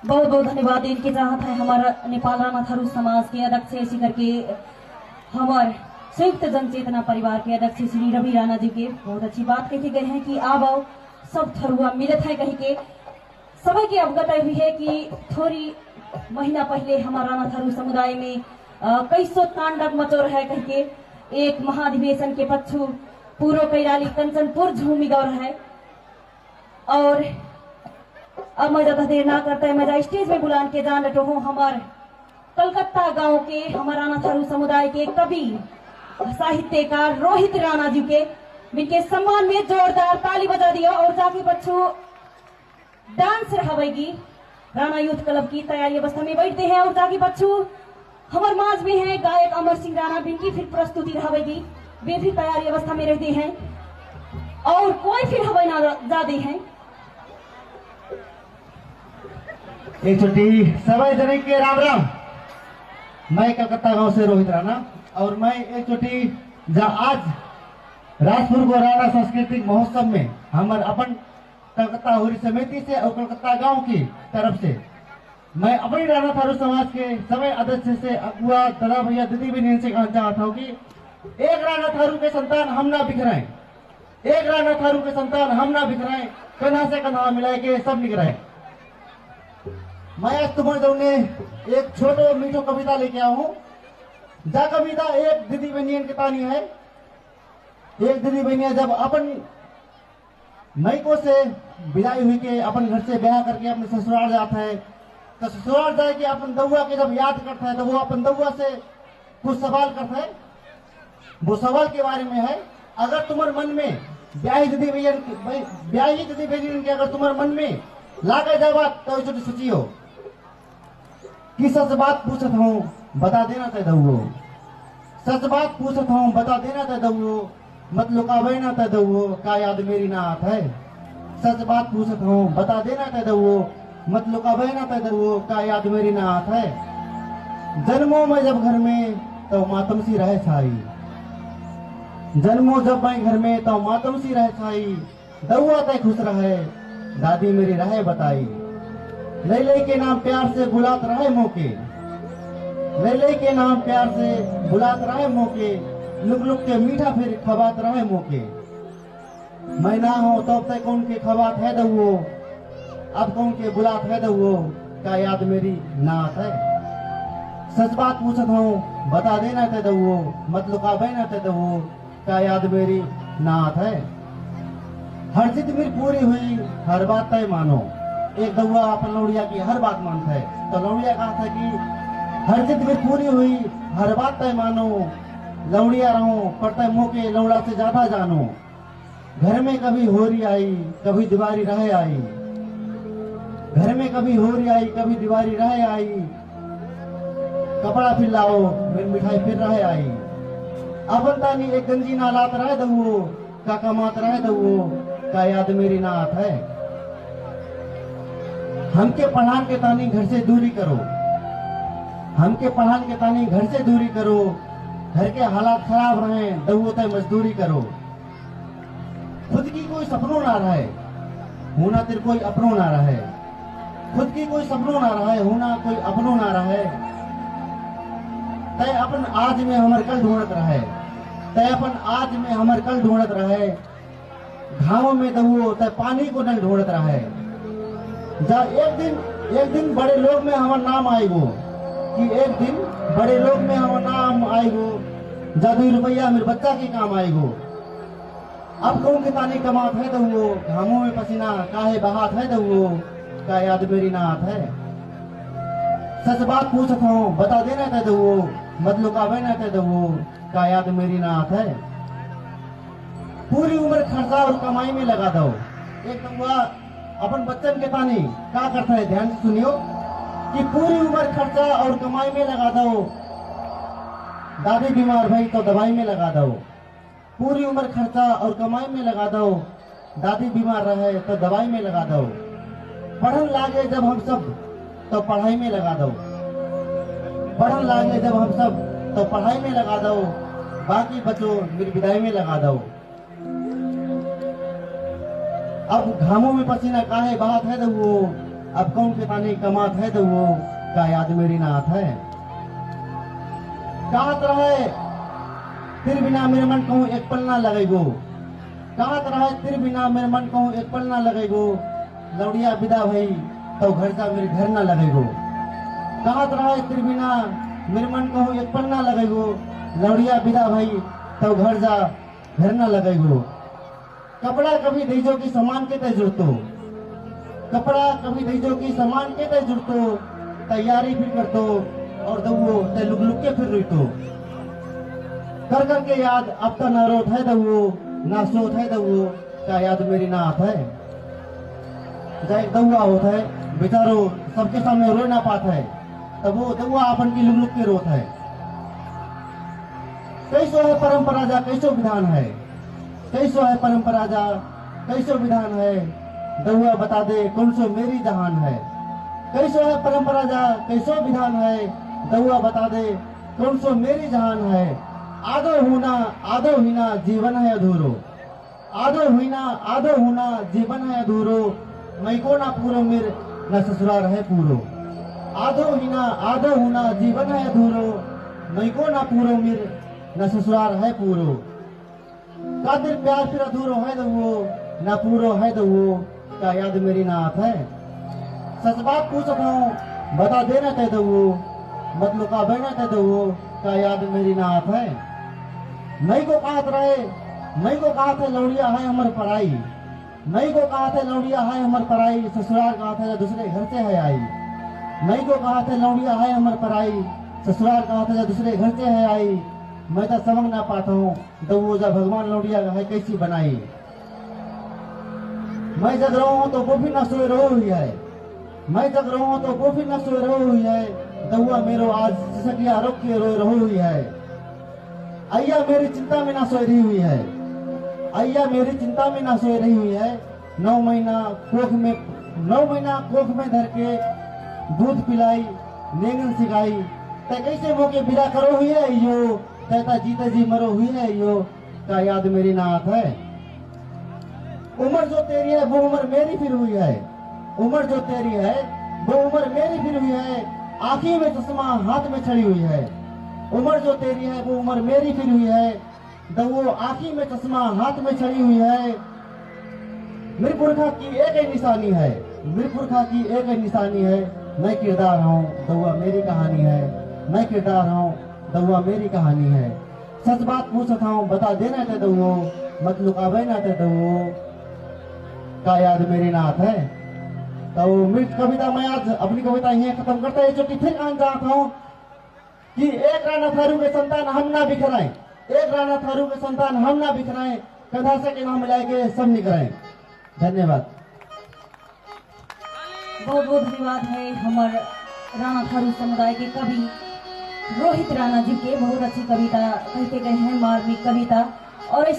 बहुत बहुत धन्यवाद इनके चाहत है हमारा नेपाल राणा थारू समाज के अध्यक्ष ऐसी करके हमारे संयुक्त जन चेतना परिवार के अध्यक्ष श्री रवि राणा जी के बहुत अच्छी बात कही गए हैं कि अब आओ सब थरुआ मिलत है कही के सभी की अवगत हुई है कि थोड़ी महीना पहले हमारा राणा थारू समुदाय में कई सौ तांडव मचोर है कही के एक महाधिवेशन के पक्षु पूर्व कैराली कंचनपुर झूमी गौर है। और अब मैं ज्यादा देर ना करता है मैं स्टेज में बुलान के जान रहा हूँ हमारे कलकत्ता गांव के हमारा राणा थारू समुदाय के कवि साहित्यकार रोहित राणा जी के जिनके सम्मान में जोरदार ताली बजा दिया। और जाके बच्चों डांस रहावेगी राणा यूथ क्लब की तैयारी अवस्था में बैठते हैं। और जाके बच्चों हमारे माज में है गायक अमर सिंह राणा जिनकी फिर प्रस्तुति रहावेगी वे भी तैयारी अवस्था में रहते हैं और कोई फिर हवाई ना जाते हैं। एक छोटी सभी जने के राम राम। मैं कलकत्ता गांव से रोहित राणा और मैं एक छोटी जहाँ आज राजपुर को राणा सांस्कृतिक महोत्सव में हमारे अपन कलकत्ता होरी समिति से और कलकत्ता गांव की तरफ से मैं अपनी राणा थारू समाज के सभी अध्यक्ष से अगुआ दादा भैया दीदी बहन से कहना चाहता हूँ कि एक राणा थारू के संतान हम ना बिखराएं, एक राणा थारू के संतान हम ना बिखराएं, कन्हा से कन्हा मिलाए के सब निकराएं। मैं आज तुम्हारे सामने एक छोटो मीठो कविता लेके आया हूँ। जा कविता एक दीदी बहनियन की कहानी है। एक दीदी बहनिया जब अपन नईको से विदाई हुई के अपन घर से ब्याह करके अपने ससुराल जाता है तो ससुराल जाए कि अपन दउआ के जब याद करता है तो वो अपन दउआ से कुछ सवाल करता है। वो सवाल के बारे में है अगर तुम्हारे मन में ब्याही दीदी बहनियन के अगर तुम्हारे मन में लागे जाए बात तो छोटी सोची हो कि सच बात पूछत हूँ बता देना तय दउओ, सच बात पूछत हूँ बता देना तय दउओ, मत लुकावे ना तय दउओ का याद मेरी ना आत है। सच बात पूछत हूँ बता देना तय दउओ, मत लुकावे ना तय दउओ का याद मेरी ना आत है। जन्मों में जब घर में तो मातम सी रहे छाई, जन्मों जब मैं घर में तो मातम सी रहे छाई, दउआ तय खुश रहे दादी मेरी रहे बताई। लैले के नाम प्यार से बुलात रहे मौके, लैले के नाम प्यार से बुलात रहे मौके, लुक लुक के मीठा फिर खबात रहे मौके। मैं ना हो तो अब तक कौन के खबात है दउओ, अब कौन के बुलात है दउओ का याद मेरी नात है। सच बात पूछत हूँ बता देना तय दउओ, मत लुकावे ना तय दउओ का याद मेरी नात है। हर जिद मेरी पूरी हुई हर बात तय मानो। एक दउआ अपन लौड़िया की हर बात मानता है तो लौड़िया कहा था कि हर जिद मेरी पूरी हुई हर बात तय मानो, लौड़िया रहो पड़ता मौके लौड़ा से ज्यादा जानो। घर में कभी होरी आई कभी दीवारी रहे आई, घर में कभी होरी आई कभी दीवारी रहे आई, कपड़ा फिर लाओ मिठाई फिर रहे आई। अपन तानी एक गंजी ना लात रहे दउओ का कमात रहे दउओ का याद मेरी ना आत है। हमके पढ़ान के तानी घर से दूरी करो, हमके पढ़ान के तानी घर से दूरी करो, घर के हालात खराब रहे दउओ तय मजदूरी करो। खुद की कोई सपनों ना रहे होना तेरे कोई अपनों ना रहे, खुद की कोई सपनों ना रहे होना कोई अपनों ना रहे। तय अपन आज में हमर कल ढूंढत रहे, तय अपन आज में हमर कल ढूंढत रहे। घावों में दउओ तय पानी को नल ढूंढत रहे। जा एक दिन बड़े लोग में हमार नाम आएगो कि एक दिन बड़े लोग में हमार नाम आएगो, जा 2 रुपया मेरे बच्चा के काम आएगो। अब कौन के तानी कमात है दउओ, घामों में पसीना काहे बहात है दउओ का याद मेरी नात है। सच बात पूछत हूँ बता देना तय दउओ, मत लुकावे ना तय दउओ का याद मेरी नात है। पूरी उम्र खर्चा और कमाई में लगा दो। एक दउआ अपन बच्चन के तानी क्या करता है ध्यान से सुनियो कि पूरी उम्र खर्चा और कमाई में लगा दो। दादी बीमार भई तो दवाई में लगा दो, पूरी उम्र खर्चा और कमाई में लगा दो। दादी बीमार रहे तो दवाई में लगा दो। पढ़न लागे जब हम सब तो पढ़ाई में लगा दो, पढ़न लागे जब हम सब तो पढ़ाई में लगा दो। बाकी बच्चों मेरी विदाई में लगा दो। अब घामों में पसीना काहे बहात है दउओ अब कौन के ताने कमात है तो वो का याद मेरी नाथ है। कहात रहे तिर बिना मेरे मन कहूँ एक पल ना लगेगो, कहात रहे तिर बिना मेरे मन कहूँ एक पल ना लगेगो, लौड़िया विदा भई तो घर जा मेरे घर ना लगेगो। कहात रहे तिर बिना मेरे मन कहूँ एक पल ना लगेगो, लौड़िया विदा भई तो घर जा घर ना लगेगो। कपड़ा कभी दीजो की सामान के तय जुड़तो, कपड़ा कभी दीजो की सामान के तय जुड़तो, तैयारी फिर करतो और दवो तय लुक लुक के फिर रुइतो। कर कर के याद अब तो ना रोत है दवो ना सोत है दवो का याद मेरी ना आत है। जाए दवा होता है बेचारो सबके सामने रो ना पाता है, तब वो दवा अपन की लुक लुक के रोत है। कैसो है परंपरा जा कैसो विधान है, कैसो है परंपरा जा कैसो विधान है, दहुआ बता दे कौन सो मेरी जहान है। कैसो है परंपरा जा कैसो विधान है, दहुआ बता दे कौन सो मेरी जहान है। आदो हुना जीवन है अधूरो, आदो हुना जीवन है अधूरो, मैं को ना पूरो मेर न ससुराल है पूरो। आदो हुना जीवन है अधूरो, मैं को ना पूरो मेर न ससुराल है पूरो। कादिर प्यार फिर अधूरो है दवो ना पूरो है दवो का याद मेरी नाथ है। सच बात पूछता हूँ बता देना तय दवो, मत लुका बहना तय दवो का याद मेरी नाथ है। मई को कहत रहे, मई को कहा था लौड़िया है हमर पराई, मई को कहा था लौड़िया है हमर पराई, ससुराल कहा था दूसरे घर से है आई। मई को कहा था लौड़िया है हमर पराई, ससुराल कहा था दूसरे घर से है आई। मैं तो समझ ना पाता हूँ दवो जा भगवान लौड़िया है कैसी बनाई। मैं जग रहा हूँ तो वो भी न सोए रो हुई है, मैं जग रहा हूँ तो वो भी न सोए रो हुई है, दहुआ मेरो आज सकिया रोक के रो रही हुई है। अय्या मेरी चिंता में ना सोई रही हुई है, अय्या मेरी चिंता में ना सोई रही हुई है। 9 महीना कोख में धर के दूध पिलाई नेंगन सिखाई, तय कैसे मोके बिदा करो हुई है यो, तैता जीते जी मरो हुई है यो का याद मेरी नाथ है। उम्र जो तेरी है वो उम्र मेरी फिर हुई है, उम्र जो तेरी है वो उम्र मेरी फिर हुई है, आंखी में चश्मा हाथ में छड़ी हुई है। उम्र जो तेरी है वो उम्र मेरी फिर हुई है, दवो आंखी में चश्मा हाथ में छड़ी हुई है। मेरे पुरखा की एक ही निशानी है, मेरे पुरखा की एक ही निशानी है, मैं किरदार हूँ दवा मेरी कहानी है, मैं किरदार हूँ दवा मेरी कहानी है। सच बात पूछता हूँ बता देना ते दवो, मत लुकावे ना ते दवो का याद मेरी नाथ है। तो मृत कविता मैं आज अपनी कविता यहीं खत्म करता है, जो कि फिर आन जाता हूँ कि एक राणा थारू के संतान हम ना बिखराएं, एक राणा थारू के संतान हम ना बिखराएं, कथा से के नाम मिलाए के सब निकराएं। धन्यवाद। बहुत बहुत धन्यवाद है हमारे राणा थारू समुदाय के कवि रोहित राणा जी के। बहुत अच्छी कविता कहते गए हैं, मार्मिक कविता। और